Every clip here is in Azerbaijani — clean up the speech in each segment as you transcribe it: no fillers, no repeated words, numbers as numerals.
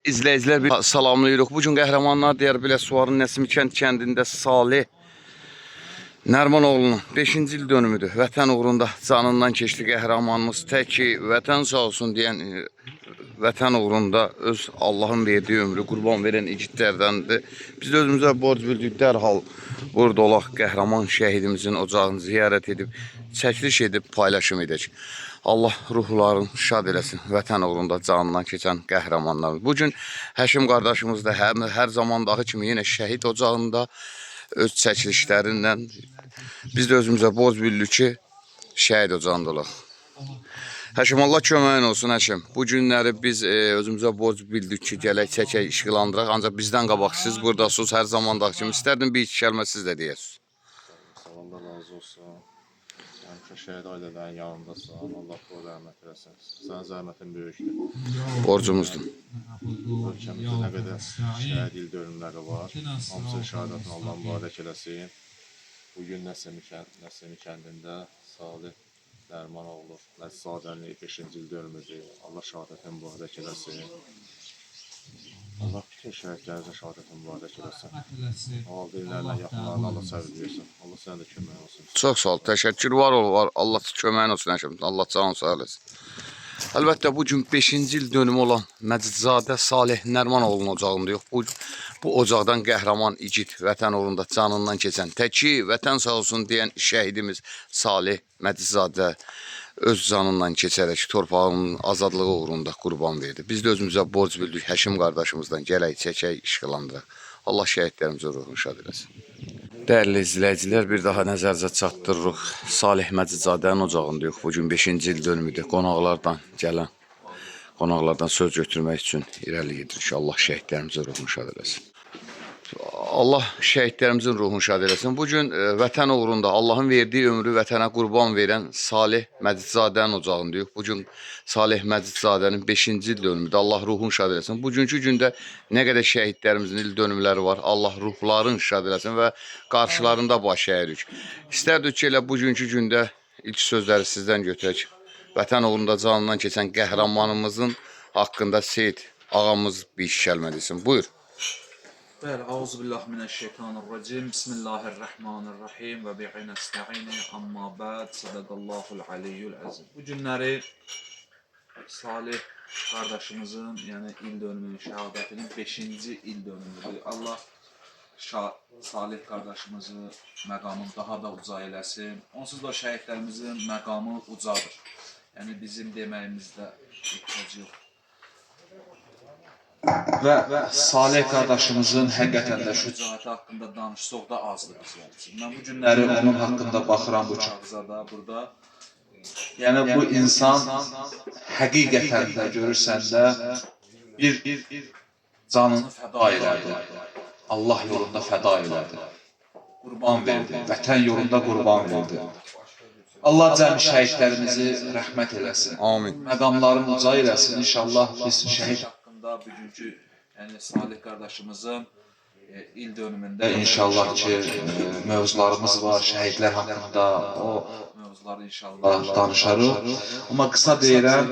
İzləyicilər bir salamlayırıq. Bugün qəhrəmanlar deyər Biləsuvarın Nəsimkənd kəndində Salih Nərmanoğlu'nun 5-ci il dönümüdür. Vətən uğrunda canından keçdi qəhrəmanımız. Təki vətən sağ olsun deyən vətən uğrunda öz Allahın verdiyi ömrü qurban verən igidlərdəndir. Biz də özümüzə borc bildik, dərhal burada olaq qəhrəman şəhidimizin ocağını ziyarət edib, çəkiliş edib paylaşım edək. Allah ruhlarını şad eləsin. Vətən uğrunda canından keçən qəhrəmanlar. Bugün Həşim qardaşımız da hər zamandakı kimi yenə şəhid ocağında öz çəkilişlərindən biz də özümüzə borc bildik ki, şəhid ocağında olaq. Həşim, Allah köməyin olsun Həşim. Bu günləri biz özümüzə borc bildik ki, gələk çəkək, işğılandıraq. Ancaq bizdən qabaq siz buradasınız, hər zamandakı kimi. İstərdim bir iki kəlmə siz də deyəsiniz. Allah razı olsun. Həmişə şəhid ailələrin yanındasan. Allah bu rəhmət eləsin. Sənin zəhmətin böyükdür. Borcumuzdur. Ölkəmizdə nə qədər şəhid il dönümləri var. Hamısı şəhadətini Allah mübarək eləsin. Bugün Nəsimi kəndində Salih Nərmanoğlu Nəzzadənin 5-ci il dönümüdür. Allah şəhadətini mübarək eləsin. Allah bütün şəhidlərimizə şəhadətini mübarək eləsin. Valideynlərlə yaxınlarına Allah səbir versin. Allah sənə də kömək olsun. Çox sağ ol, təşəkkür var ol. Allah köməyin olsun Həşim. Allah canı sağ eləsin. Əlbəttə, bugün 5-ci il dönümü olan Məcidzadə Salih Nərmanoğlu'nun ocağındayıq. Bu ocaqdan qəhrəman igid, vətən uğrunda canından keçən, təki vətən sağ olsun deyən şəhidimiz Salih Məcidzadə öz canından keçərək torpağının azadlığı uğrunda qurban verdi. Biz də özümüzə borc bildik Həşim qardaşımızdan, gələk, çəkək, işğılandıraq. Allah şəhidlərimizə ruhunu şad eləsin. Dəyərli izləyicilər, bir daha nəzərinizə çatdırırıq. Salih Məcidzadənin ocağındayıq. Bugün 5-ci il dönümüdür. Qonaqlardan söz götürmək üçün irəli gedirik. Allah şəhidlərimizə ruhunu şad eləsin. Allah şəhidlərimizin ruhunu şad eləsin. Bugün vətən uğrunda Allahın verdiyi ömrü vətənə qurban verən Salih Məcidzadənin ocağındayıq. Bugün Salih Məcidzadənin 5-ci il dönümüdür. Allah ruhunu şad eləsin. Bugünkü gündə nə qədər şəhidlərimizin il dönümləri var. Allah ruhlarını şad eləsin və qarşılarında baş əyirik. İstərdik ki, elə bugünkü gündə ilk sözləri sizdən götürək. Vətən uğrunda canından keçən qəhrəmanımızın haqqında Seyid ağamız bir iki kəlmə desin. Buyur. Bəli, Euzubillahimineşşeytanirracim. Bismillahirrahmanirrahim və bihi nesta'in. Amma ba'd. Sadaqallahul aliyyul azim. Bu günləri Salih qardaşımızın, yəni il dönümünün, şəhadətinin 5-ci il dönümüdür. Allah Salih qardaşımızı məqamını daha da uca eləsin. Onsuz da şəhidlərimizin məqamı ucadır. Yəni bizim deməyimizdə ehtiyac yox. Və Salih qardaşımızın həqiqətən də şücaəti haqqında danışsaq da azdır bizim üçün. Mən bu günləri onun haqqında baxıram bu kağıza da burada. Yəni bu insan həqiqətən də görürsən də bir canını fəda elədi. Allah yolunda fəda elədi. Qurban verdi. Vətən yolunda qurban verdi. Allah cəmi şəhidlərimizi rəhmət eləsin. Amin. Məqamlarını uca eləsin. İnşallah biz şəhid haqqında bugünkü Salih qardaşımızın il dönümündə inşallah ki mövzularımız var. Şəhidlər haqqında o mövzuları inşallah danışarıq. Amma qısa deyirəm,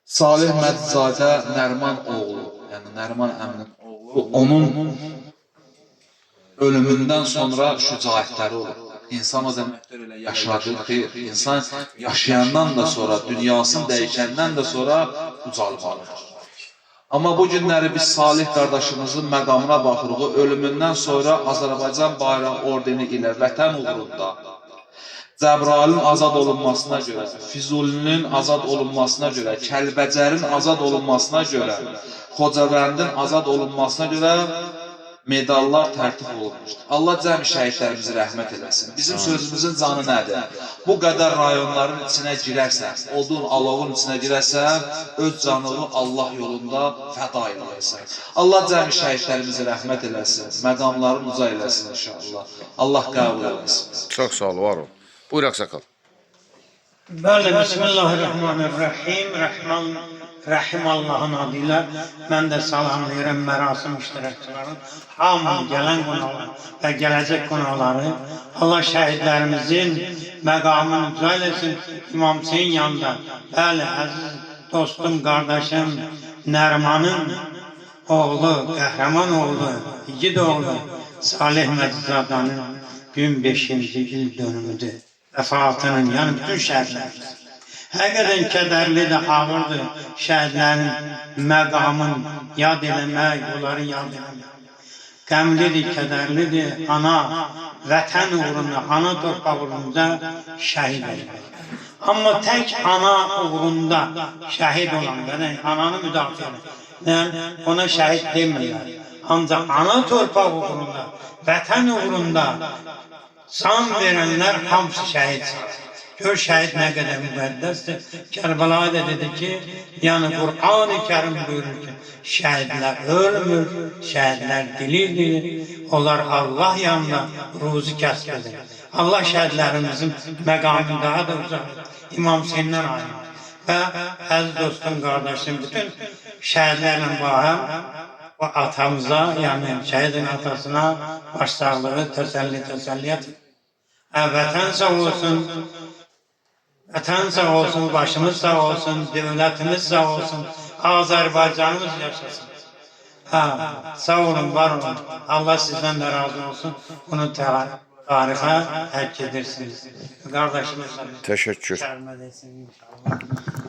Salih Məcidzadə Nərman oğlu, yəni Nərman əminin oğlu, onun ölümündən sonra şücaətləri olur. İnsan o deməkdir elə yaşadı ki, insan yaşayandan da sonra, dünyasını dəyişəndən də sonra ucalmalıdır. Amma bu günləri biz Salih qardaşımızın məqamına baxırıq. Ölümündən sonra Azərbaycan bayraq ordeni ilə vətən uğrunda Cəbrayılın azad olunmasına görə, Füzulinin azad olunmasına görə, Kəlbəcərin azad olunmasına görə, Xocavəndin azad olunmasına görə medallar tərtib olunmuşdur. Allah cəmi şəhidlərimizi rəhmət eləsin. Bizim sözümüzün canı nədir? Bu qədər rayonların içinə girərsən, odun, alovun içinə girərsən, öz canını Allah yolunda fəda edərsən. Allah cəmi şəhidlərimizi rəhmət eləsin, məqamlarını uca eləsin inşallah. Allah qəbul eləsin. Çox sağ ol, var ol. Buyur Ağsaqqal. Bəli, Bismillahirrahmanirrahim. Rəhim Allahın adıyla mən də salamlayıram mərasim iştirakçıların, hamı gələn qonaqlar və gələcək qonaqları. Allah şəhidlərimizin məqamını uca eləsin. İmam Hüseyin yanında, bəli, əziz dostum, qardaşım, Nərmanın oğlu, qəhrəman oğlu, igid oğlu Salih Mədzizadanın gün 5-ci il dönümüdür. Vəfatının, yəni bütün şəhidlərimiz. Həqiqətən kədərlidir, ağırdır şəhidlərin məqamın yad eləmək, onları yad eləmək. Qəmlidir, kədərlidir, ana, vətən uğrunda, ana torpaq uğrunda şəhid eləmək. Amma tək ana uğrunda şəhid olan, yəni ananı müdafiə edən, ona şəhid demirlər. Ancaq ana torpaq uğrunda, vətən uğrunda can verənlər hamısı şəhid sayılır. Gör şəhid nə qədər müqəddəsdir. Kərbəla da dedi ki, yəni Qur'an-ı Kərim buyurur ki, şəhidlər ölmür, şəhidlər dirilir, onlar Allah yanında ruzi kəsb edir. Allah şəhidlərimizin məqamını daha da uzaq İmam Hüseyndən ayrı. Və əziz dostum, qardaşım, bütün şəhidlərlə bağım o atamıza, yəni şəhidin atasına başsağlığı, təsəlliyyət. Vətən sağ olsun, vətən sağ olsun, başımız sağ olsun, devlətimiz sağ olsun, Azərbaycanımız yaşasın. Sağ olun, var olun. Allah sizdən də razı olsun. Bunu tarixə həkk edirsiniz. Qardaşımız Təşəkkür.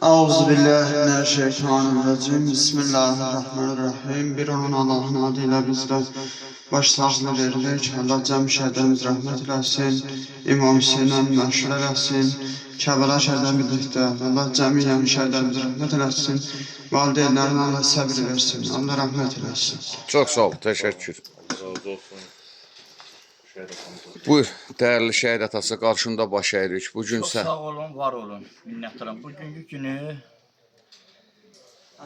Euzubillahimineşşeytanirracim. Bismillahirrahmanirrahim. Bir onun Allah'ın adıyla bizden başsağlığı verilir. Allah cəm şəhidlərimiz rəhmət eləsin. İmam Hüseynin məşhur eləsin. Kəbəla şəhidlərin birlikdə. Allah cəmiyyən şəhidlərimiz rəhmət eləsin. Valideynlərin Allah səbir versin. Allah rəhmət eləsin. Çox sağ ol, təşəkkür. razı olsun. Şəhid atamızın. Buyur, dəyərli şəhid atası, qarşında baş əyirik. Bugün Çox sən sağ olun, var olun. Minnətdaram. Bugünkü günü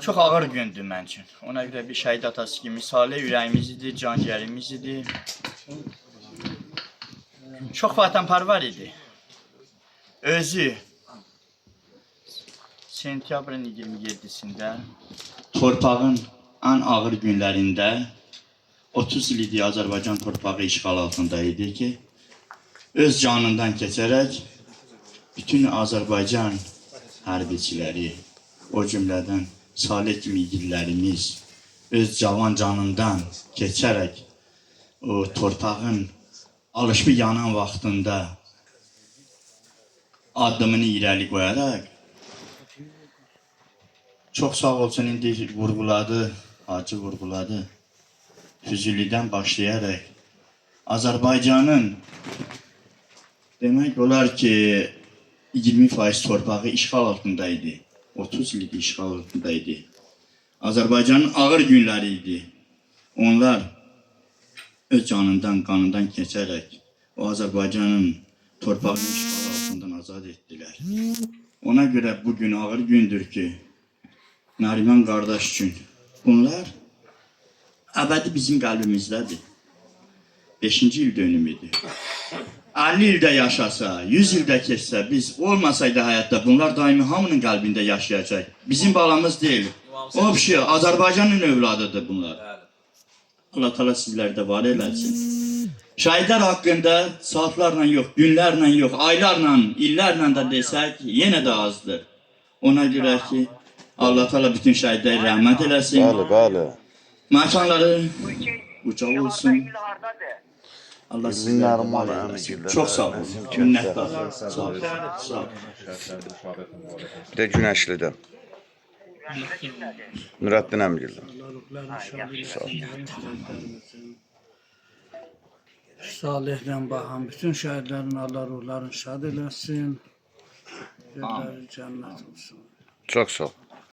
çox ağır gündür mənim üçün. Ona görə bir şəhid atası kimi salih ürəyimiz idi, can-cərimiz idi. Çox vətənpərvər idi. Özü sentyabrın 27-sində torpağın ən ağır günlərində 30 il idi Azərbaycan torpağı işğal altında idi ki, öz canından keçərək bütün Azərbaycan hərbiçiləri, o cümlədən Salih kimi igidlərimiz öz cavan canından keçərək o torpağın alışıb yanan vaxtında addımını irəli qoyaraq çox sağ olsun, indi vurğuladı, Hacı vurğuladı. Füzulidən başlayaraq Azərbaycanın demək olar ki 20% torpağı işğal altında idi. 30 il işğal altında idi. Azərbaycanın ağır günləri idi. Onlar öz canından, qanından keçərək o Azərbaycanın torpağını işğal altından azad etdilər. Ona görə bu gün ağır gündür ki, Nəriman qardaş üçün bunlar əbədi bizim qəlbimizdədir. 5-ci il dönümüdür. 50 ildə yaşasa, 100 ildə keçsə, biz olmasaydı həyatda bunlar daimi hamının qəlbində yaşayacaq. Bizim balamız deyil. O bir şey, Azərbaycanın övladıdır bunlar. Allah təala sizləri də var eləsin. Şəhidlər haqqında saatlarla yox, günlərlə yox, aylarla, illərlə də desək, yenə də azdır. Ona görə ki, Allah təala bütün şəhidlərə rəhmət eləsin. bəli. Məkanları uca olsun. Allah sizlərə var eləsin. Çox sağ olun. Minnətdarım. Sağ olun. Sağ olun. Şəhidlərimizin şəhadət mübarək olsun. Bir də Günəşlidən. Nurəddin əmgildən. Salihdən baxan bütün şəhidlərin Allah ruhlarını şad eləsin. Yerləri cənnət olsun. Çox sağ ol.